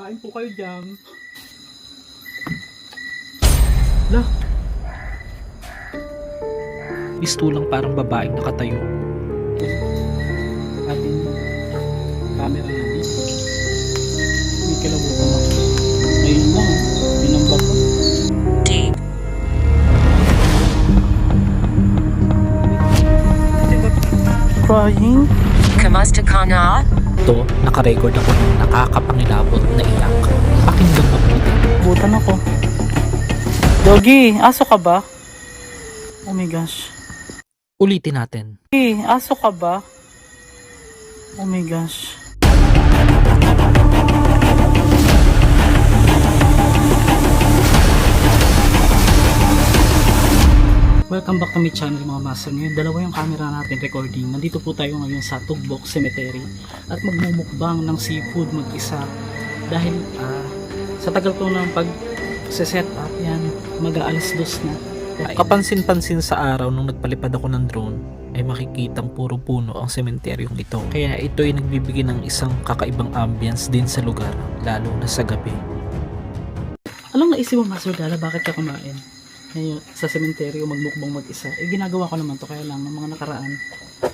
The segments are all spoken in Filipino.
Kain po kayo dyan. Lah. Mistulang parang babaeng nakatayo. Ating camera natin. May kilabutan ako. Ngayon lang, pinambat ko. Deep. Crying? Kamusta ka na? Ito, nakarecord ako ng nakakapangilabot na iyak. Pakinggan mabuti. Butan ako. Doggy, aso ka ba? Oh my gosh. Ulitin natin. Doggy, aso ka ba? Oh my gosh. Welcome back to my channel mga master. Ngayon dalawa yung camera natin recording. Nandito po tayo ngayon sa Tugbok Cemetery at magmumukbang ng seafood mag-isa dahil sa tagal ko ng pag-set up yan, mag-aalas 2 na. Kapansin-pansin sa araw nung nagpalipad ako ng drone ay makikitang puro puno ang sementeryong ito. Kaya ito ay nagbibigay ng isang kakaibang ambience din sa lugar, lalo na sa gabi. Anong naisip mo, Master Gala, bakit ka kumain ngayon sa sementeryo magmukbang mag-isa? Eh ginagawa ko naman to, kaya lang ng mga nakaraan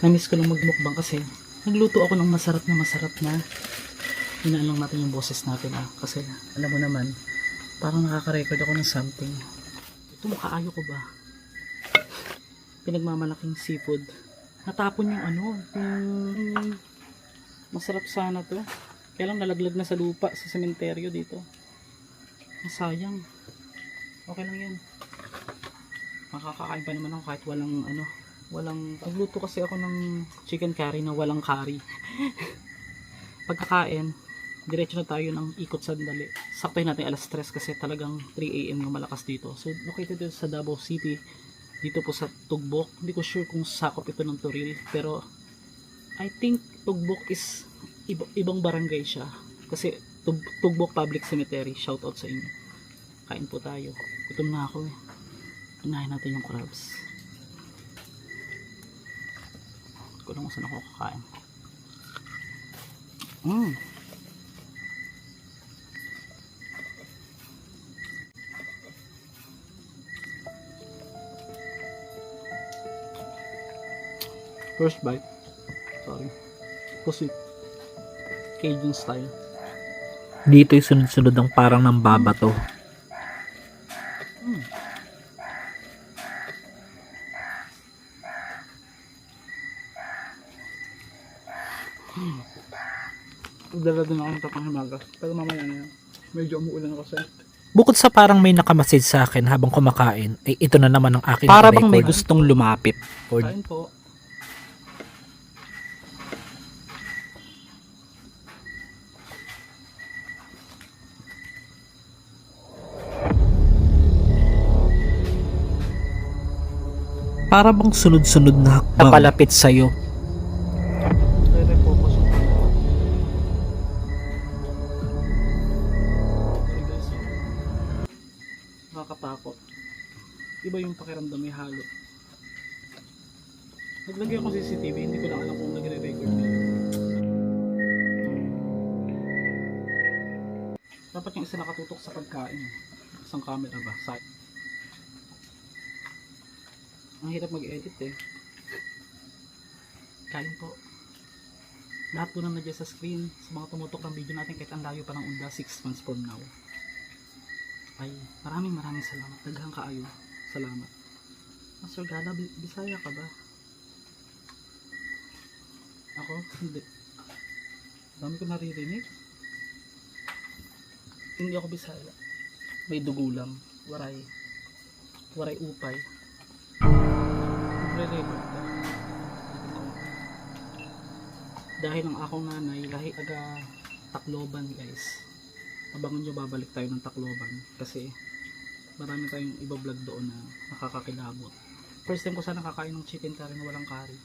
na-miss ko lang magmukbang kasi nagluto ako ng masarap na hinaan lang natin yung boses natin kasi alam mo naman parang nakaka-record ako ng something. Ito makaayo ko ba? Pinagmamalaking seafood, natapon yung yung masarap sana to, kaya lang nalaglag na sa lupa sa sementeryo dito. Masayang. Okay lang yan. Makakakain pa naman ako kahit walang nagluto kasi ako ng chicken curry na walang curry. Pagkakain, diretso na tayo ng ikot sandali. Saktohin natin alas 3 kasi talagang 3 AM ng malakas dito. So located dito sa Davao City, dito po sa Tugbok. Hindi ko sure kung sakop ito ng Toril, pero I think Tugbok is ibang barangay siya. Kasi Tugbok Public Cemetery. Shout out sa inyo. Kain po tayo. Gutom na ako eh. Unahin natin yung crabs. Hindi ko lang kung saan ako kakain. First bite. Sorry. Pusit. Cajun style. Dito'y sunod-sunod ang parang nambabato. Dala din ako ng tapang himagas. Pero mamaya na yan. Medyo umuulan kasi. Bukod sa parang may nakamasid sa akin habang kumakain, ay ito na naman ang aking Para bang record. may Gustong lumapit. Kain po. Para bang sunod-sunod na hakbang na palapit sa'yo. Refocus. Okay guys. Nakakatakot. Iba yung pakiramdam may halo. Naglagay ako CCTV, hindi ko lang alam kung nagre-record na yun. Dapat yung isa nakatutok sa pagkain. Isang camera ba? Side. Ang hirap mag-edit eh. Kain po. Lahat po na nandiyan sa screen sa mga tumutok ng video natin kahit ang layo pa ng unda 6 months from now. Ay, maraming salamat. Daghang kaayo. Salamat. Master Gala, Bisaya ka ba? Ako? Hindi. Dami ko naririnig. Hindi ako Bisaya. May dugo lang. Waray upay. Nagre-record ka. Dahil ang akong nanay lahi aga Tacloban guys. Abangan nyo, babalik tayo ng Tacloban kasi marami tayong iba-vlog doon na nakakakilabot. First time ko sana kakain ng chicken curry na walang curry.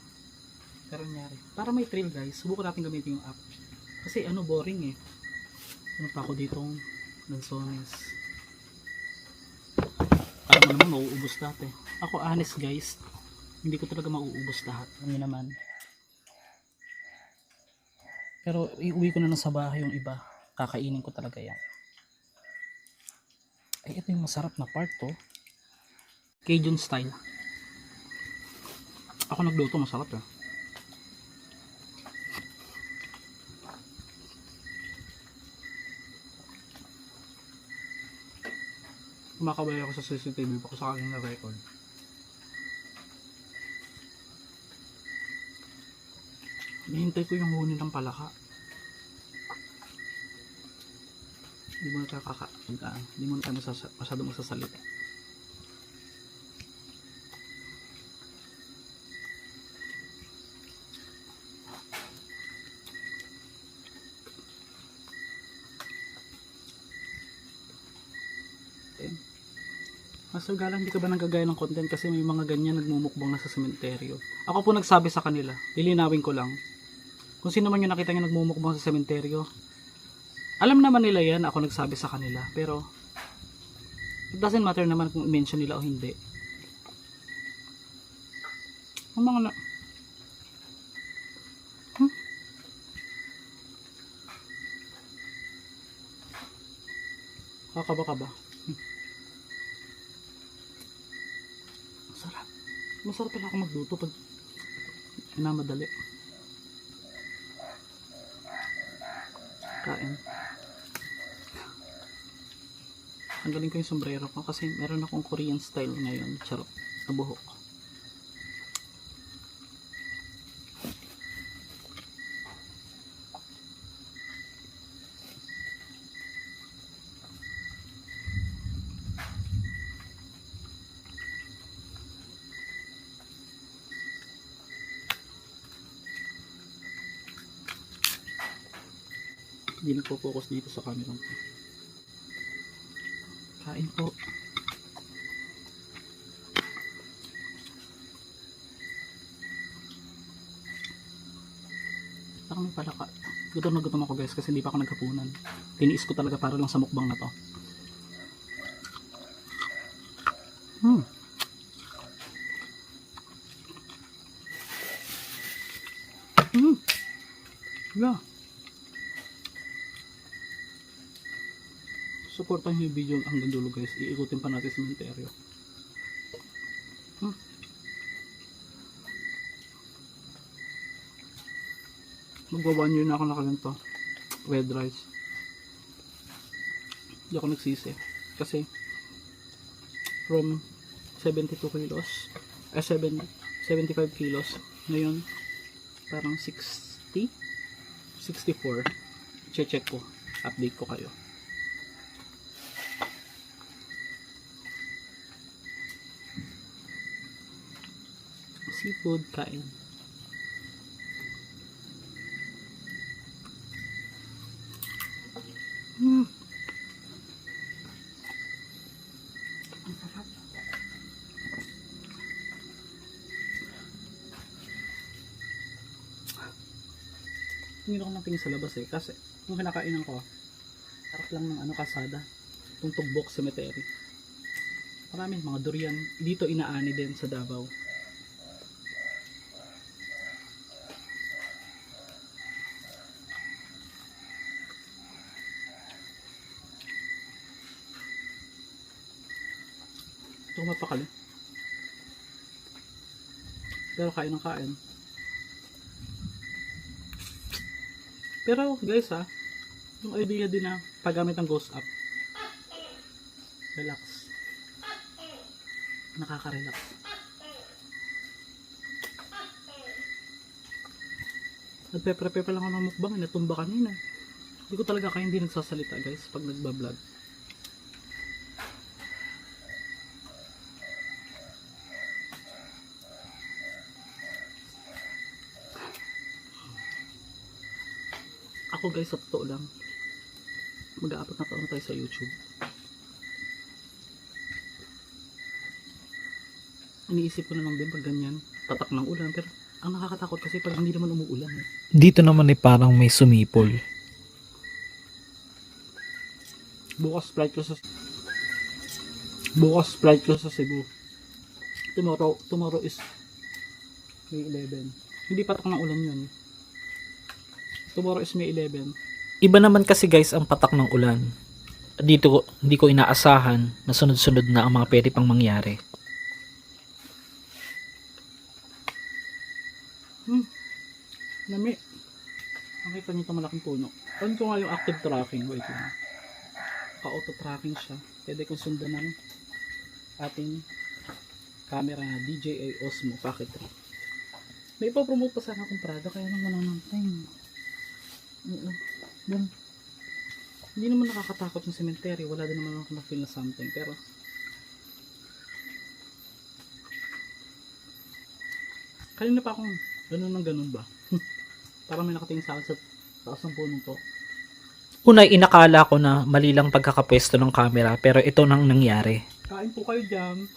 Pero nangyari, para may thrill guys, subukan natin gamitin yung app kasi boring eh. Ano pa ako ditong lansones. Alam mo naman mauubos lahat eh. Ako honest guys, hindi ko talaga mauubos lahat. Alam naman. Pero iuwi ko na lang sa bahay yung iba. Kakainin ko talaga yan. Ay, ito yung masarap na part to. Cajun style. Ako nagluto, masarap eh. Kumakabay ako sa CCTV pa ko sa aking na-record. Hinihintay ko yung huni ng palaka. Hindi mo na tayo hindi mo na tayo masyado magsasalita. Master Gala, hindi ka ba nanggagaya ng content kasi may mga ganyan nagmumukbang na sa sementeryo? Ako po nagsabi sa kanila, lilinawin ko lang. Kung sino man yung nakita nyo nagmumukbang sa sementeryo, alam naman nila yan, ako nagsabi sa kanila. Pero, it doesn't matter naman kung i-mention nila o hindi. Ang mga na... Kakaba-kaba. Masarap. Masarap pala ako magluto pag inamadali. Kain. Tanggalin ko yung sombrero ko kasi meron akong Korean style ngayon. Charot. Na buhok. Hindi nagpo-focus dito sa camera ko. Kain po. Baka may palaka. Gutom na gutom ako guys kasi hindi pa ako nagkapunan. Tiniis ko talaga para lang sa mukbang na to. Yeah. Supportan nyo yung video hanggang dulo guys. Iikutin pa natin sa sementeryo. Magwa 1 year na ako nakaganto. Red rice. Hindi ako nagsisi. Kasi from 72 kilos 75 kilos ngayon parang 60 64. Check ko. Update ko kayo. Seafood, kain. Ang sarap. Tingin ako ng tingin sa labas eh. Kasi yung kinakainan ko, harap lang ng kasada. Itong Tugbok Cemetery. Marami mga durian. Dito inaani din sa Davao. Ito ko mapakali. Pero kain ng kain. Pero guys yung idea din na paggamit ng Ghost app. Relax. Nakaka-relax. Nagpe-prepare pa lang ako ng mukbang, natumba kanina. Hindi ko talaga kaya hindi nagsasalita guys pag nagbablog. Ako guys, sa totoo lang, mag-aapat na taon na tayo sa YouTube. Iniisip ko na lang din pag ganyan, tatak ng ulan, pero ang nakakatakot kasi pag hindi naman umuulan. Dito naman ay parang may sumipol. Bukas flight ko sa Cebu. Tomorrow is May 11. Hindi patak ng ulan yun. Tomorrow is May 11. Iba naman kasi guys ang patak ng ulan. Dito hindi ko inaasahan na sunod-sunod na ang mga pwede pang mangyari. Nami. Nakita niyo itong malaking puno. On ko nga yung active tracking. Wait lang. Ka-auto tracking siya. Pwede kong sundan ng ating camera na DJI Osmo Pocket 3. May ipapromote pa sana akong product kaya lang wala ng time. Well, hindi naman nakakatakot yung cemetery. Wala din naman ako na-feel na something. Pero kanina pa akong ganun ba? Parang may nakatingin sa akin sa taas ng punong to. Una, inakala ko na mali lang pagkakapwesto ng camera pero ito nang nangyari. Kain po kayo dyan.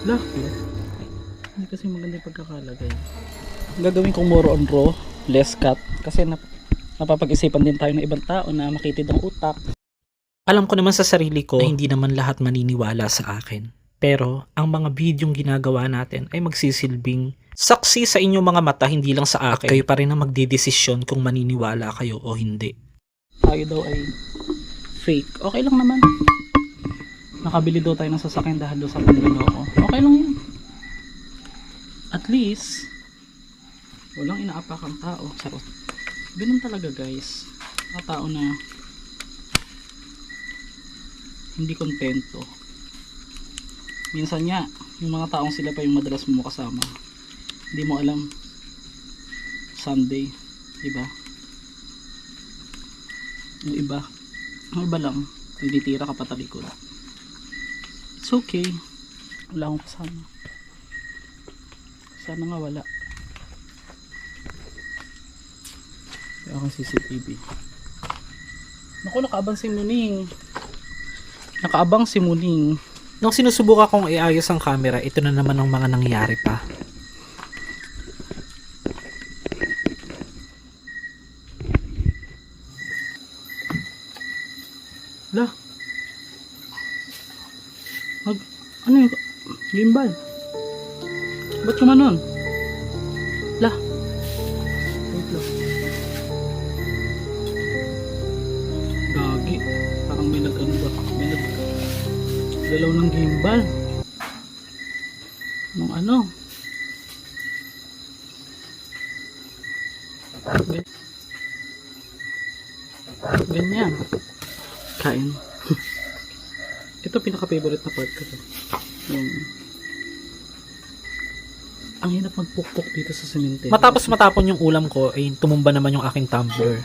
Hindi kasi maganda yung pagkakalagay. Gagawin kong more on raw, less cut. Kasi napapag-isipan din tayo ng ibang tao na makitid ang utak. Alam ko naman sa sarili ko na hindi naman lahat maniniwala sa akin. Pero ang mga bidyong ginagawa natin ay magsisilbing saksi sa inyong mga mata, hindi lang sa akin. At kayo pa rin ang magdidesisyon kung maniniwala kayo o hindi. Tayo daw ay fake. Okay lang naman. Nakabili daw tayo ng sasakyan dahil daw sa panloloko. Okay lang yan. At least walang inaapak ang tao. Sarot. Ganun talaga guys. Mga tao na hindi kontento. Minsan nga, yung mga taong sila pa yung madalas mo kasama. Hindi mo alam Sunday, diba? Yung iba lang, tinitira ka patalikod. It's okay. Wala akong kasama. Sana nga wala. Kaya akong CCTV. Naku, nakaabang si Muning. Nakaabang si Muning. Nung sinusubukan kong iayos ang camera, ito na naman ang mga nangyari pa. Lah. Ano yung gimbal? Ba't kumanon? Lah. Wait lang. Gagi. Parang may nag-ano ba? May nag-galaw ng gimbal. Nung ano? Ganyan. Kain. Ito pinaka-favorite na part ko to. Ang hirap magpukpok dito sa cemetery. Matapos matapon yung ulam ko, ay tumumba naman yung aking tumbler.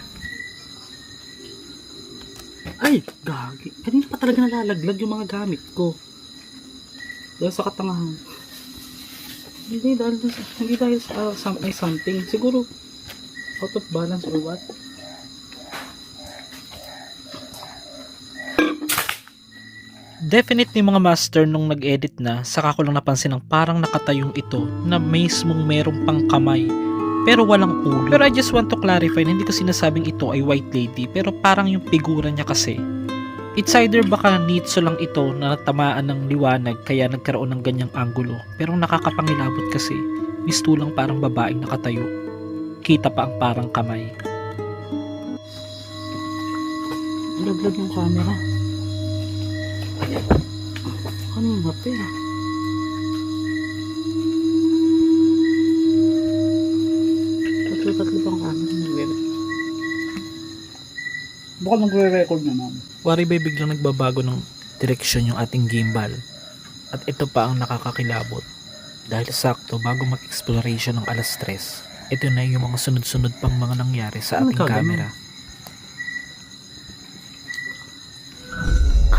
Ay, gagi. Kanina pa talaga nalalaglag yung mga gamit ko. Dahil sa katangahan. Hindi dahil sa may something. Siguro out of balance or what. Definitely mga master, nung nag-edit na, saka ko lang napansin ng parang nakatayong ito na mismong merong pang kamay pero walang ulo. Pero I just want to clarify, hindi ko sinasabing ito ay white lady, pero parang yung figura niya kasi. It's either baka nitso lang ito na natamaan ng liwanag kaya nagkaroon ng ganyang angulo, pero nakakapangilabot kasi mistulang parang babaeng nakatayo. Kita pa ang parang kamay. Laglag yung camera. Ano yung hape? Tatlo pang camera. Baka nagre-record na ma'am. Wari ba biglang nagbabago ng direksyon yung ating gimbal? At ito pa ang nakakakilabot. Dahil sakto bago mag-exploration ng alas 3, ito na yung mga sunod-sunod pang mga nangyari sa ating camera.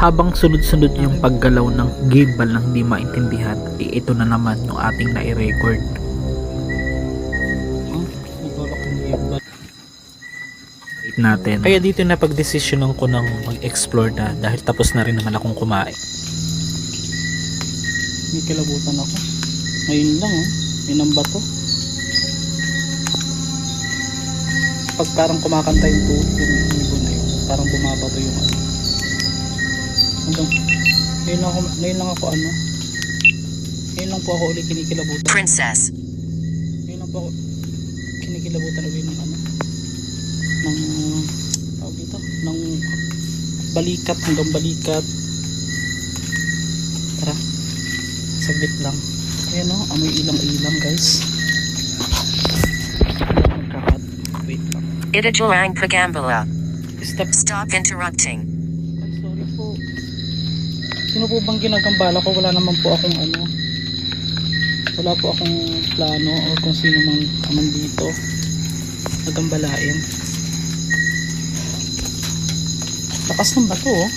Habang sunod-sunod yung paggalaw ng gimbal ng hindi maintindihan, ito na naman yung ating nai-record. Nagbalak ng gimbal. Natin. Kaya dito na pagdesisyonan ko ng mag-explore na dahil tapos na rin naman akong kumain. May kilabutan ako. Ngayon lang may nambato. Pag parang kumakanta yung ibon na yun, parang bumabato yung ano. Ngayon lang ako Ngayon lang po ako ulit kinikilabutan. Princess. Ngayon lang po ako kinikilabutan ulit ng ano, ng tawag dito, ng balikat hanggang balikat. Tara, saglit lang. Ayan o, amoy ilang-ilang guys. Magkakat. Wait lang. Itajurang Pagambala. Stop. Stop interrupting. Ay, sorry po. Sino po bang ginagambala ko? Wala naman po akong ano. Wala po akong plano o kung sino man dito nagambalain. Lakas ng bato oh.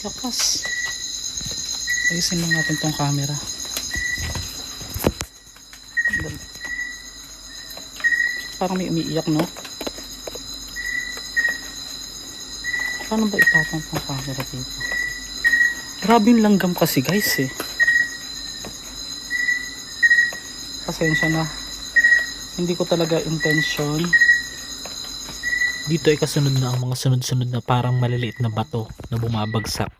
Lakas. Ayusin lang natin tong camera. Parang may umiiyak, no? Paano ba ipatong tong camera dito? Grabe yung langgam kasi guys eh. Pasensya na. Hindi ko talaga intention. Dito ay kasunod na ang mga sunod-sunod na parang maliliit na bato na bumabagsak.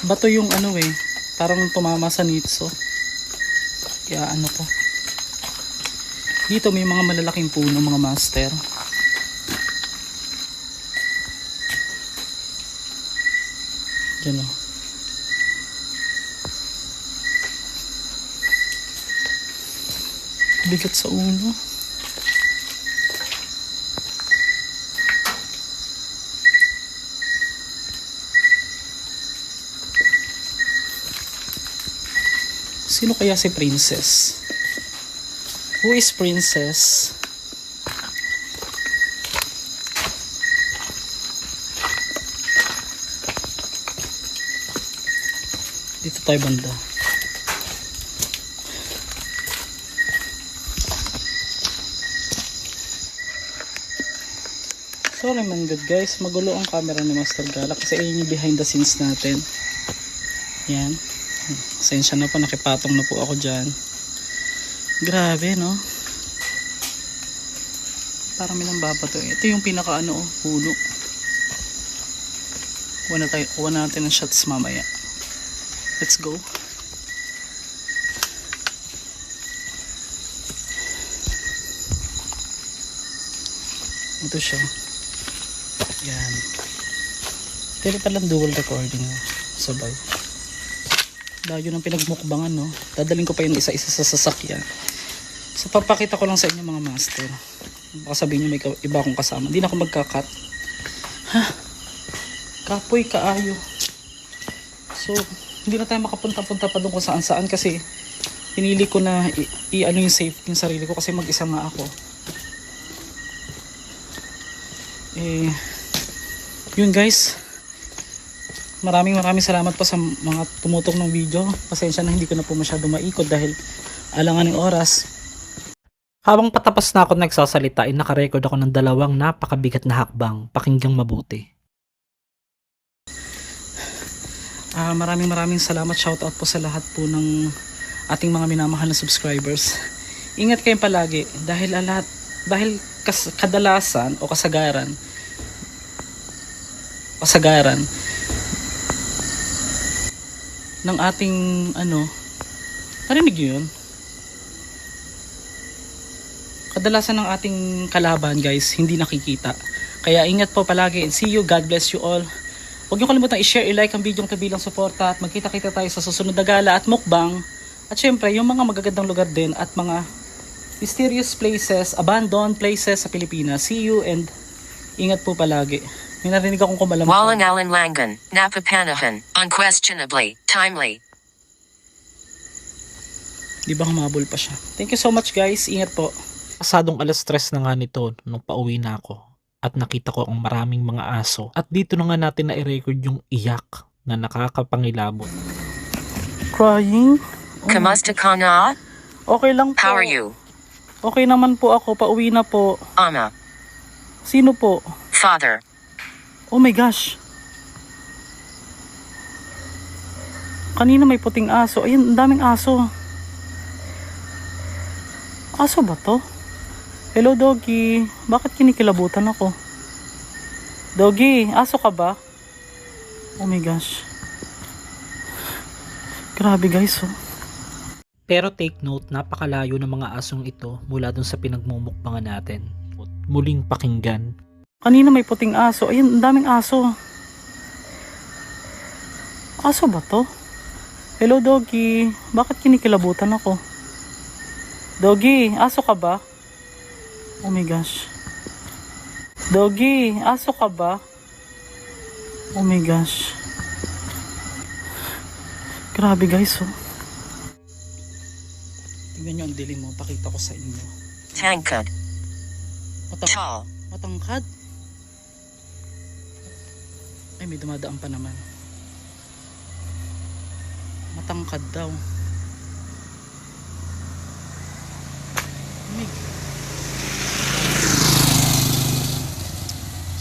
Bato yung ano eh, parang tumama sa nitso. Kaya ano ko. Dito may mga malalaking puno, mga master. Diyan o. Bigat sa ulo. Sino kaya si Princess? Who is Princess? Dito tayo banda. Sorry man good guys, magulo ang camera ni Master Gala kasi ayun yung behind the scenes natin. Yan. Pasensya na po, nakipatong na po ako dyan. Grabe no. Parang may nang babato. Ito yung pinaka ano, puno. Kuha natin ng shots mamaya. Let's go. Ito siya. Yan. Pero palang dual recording. Sabay. Layo ng pinagmukbangan, no? Dadaling ko pa yung isa-isa sa sasakyan. So, papakita ko lang sa inyo mga master. Baka sabihin nyo may iba akong kasama. Hindi na ako magkakat. Ha? Kapoy, kaayo. So, hindi na tayo makapunta-punta pa doon kung saan-saan kasi pinili ko na i-ano yung safe yung sarili ko kasi mag-isa nga ako. Yun guys. Maraming salamat po sa mga tumutong ng video. Pasensya na hindi ko na po masyado maikot dahil alangan ng oras. Habang patapos na ako nagsasalita ay nakarecord ako ng 2 napakabigat na hakbang. Pakinggang mabuti. Maraming salamat. Shoutout po sa lahat po ng ating mga minamahal na subscribers. Ingat kayong palagi dahil kadalasan o kasagaran ng ating narinig nyo yun? Kadalasan ng ating kalaban guys hindi nakikita, kaya ingat po palagi and see you. God bless you all. Huwag nyo kalimutan i-share, i-like ang video ng bilang suporta at magkita-kita tayo sa susunod na gala at mukbang at syempre yung mga magagandang lugar din at mga mysterious places, abandoned places sa Pilipinas. See you and ingat po palagi. May narinig akong kumalam. Walang alinlangan, napapanahan, unquestionably, timely. Di ba humabol pa siya? Thank you so much guys. Ingat po. Pasadong 3:00 na nga nito nung pauwi na ako at nakita ko ang maraming mga aso. At dito na nga natin na i-record yung iyak na nakakapangilabot. Crying? Kamusta ka na? Okay lang po. How are you? Okay naman po ako. Pauwi na po. Ama. Sino po? Father. Oh my gosh. Kanina may puting aso. Ayun, ang daming aso. Aso ba to? Hello, doggy. Bakit kinikilabutan ako? Doggy, aso ka ba? Oh my gosh. Grabe guys, oh. Pero take note, napakalayo ng mga asong ito mula dun sa pinagmumukbangan natin. Muling pakinggan. Kanina may puting aso. Ayun, ang daming aso. Aso ba to? Hello, doggy. Bakit kinikilabutan ako? Doggy, aso ka ba? Oh my gosh. Doggy, aso ka ba? Oh my gosh. Grabe guys, oh. Tingnan nyo ang dilim mo. Pakita ko sa inyo. Tankad. Tall. Matangkad? Ay, may dumadaan pa naman. Matangkad daw.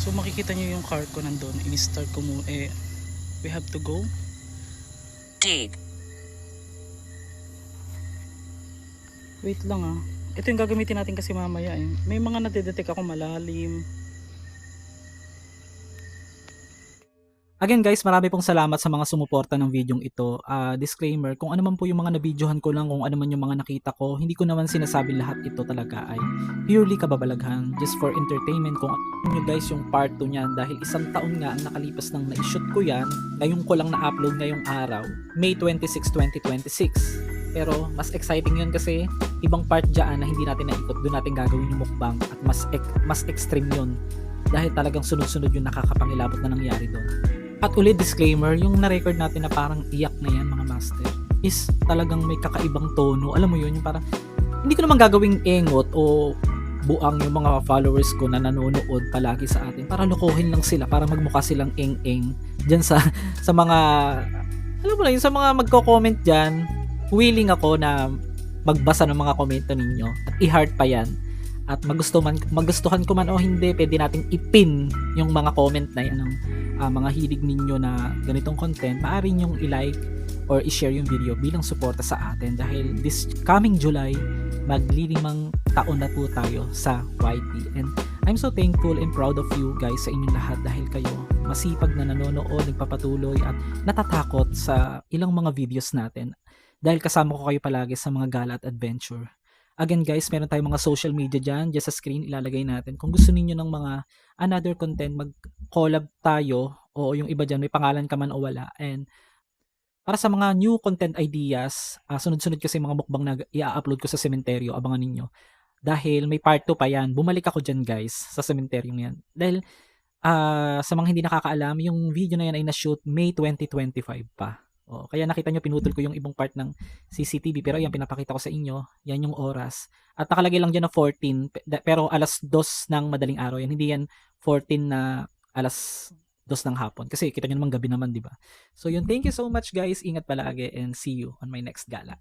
So makikita nyo yung car ko nandun. In-start ko muna. We have to go. Deep. Wait lang ah. Ito yung gagamitin natin kasi mamaya eh. May mga nadedetect ako malalim. Again guys, marami pong salamat sa mga sumuporta ng videong ito. Disclaimer, kung ano man po yung mga nabidyohan ko lang, kung ano man yung mga nakita ko, hindi ko naman sinasabi lahat ito talaga ay purely kababalaghan, just for entertainment. Kung ano nyo guys yung part 2 niyan, dahil isang taon nga ang nakalipas nang na-shoot ko yan, ngayon ko lang na-upload ngayong araw, May 26, 2026. Pero mas exciting yun kasi ibang part dyan na hindi natin naikot, doon natin gagawin yung mukbang at mas extreme yun. Dahil talagang sunod-sunod yung nakakapangilabot na nangyari doon. At ulit disclaimer, yung na-record natin na parang iyak na yan mga master is talagang may kakaibang tono. Alam mo yun, yung parang hindi ko naman gagawing engot o buang yung mga followers ko na nanonood palagi sa atin para lokohin lang sila, para magmukha silang eng-eng dyan sa mga, alam mo lang, yung sa mga magko-comment dyan. Willing ako na magbasa ng mga komento ninyo at i-heart pa yan. At magustuhan ko man o hindi, pwede nating ipin yung mga comment na yan ng mga hilig ninyo na ganitong content. Maaari nyong i-like or i-share yung video bilang suporta sa atin dahil this coming July, maglilimang taon na po tayo sa YT. And I'm so thankful and proud of you guys sa inyong lahat dahil kayo masipag na nanonood, nagpapatuloy at natatakot sa ilang mga videos natin dahil kasama ko kayo palagi sa mga gala at adventure. Again guys, meron tayong mga social media dyan, just sa screen ilalagay natin. Kung gusto niyo ng mga another content, mag-collab tayo o yung iba dyan, may pangalan ka man o wala. And para sa mga new content ideas, sunod-sunod kasi mga mukbang na i-upload ko sa sementeryo, abangan ninyo. Dahil may part 2 pa yan, bumalik ako dyan guys, sa sementeryo yan. Dahil sa mga hindi nakakaalam, yung video na yan ay na-shoot May 2025 pa. Kaya nakita nyo pinutol ko yung ibang part ng CCTV pero yan pinapakita ko sa inyo, yan yung oras. At nakalagay lang dyan na 14 pero alas 2 ng madaling araw yan, hindi yan 14 na alas 2 ng hapon kasi kita nyo naman gabi naman, di ba? So yun, thank you so much guys, ingat palagi and see you on my next gala.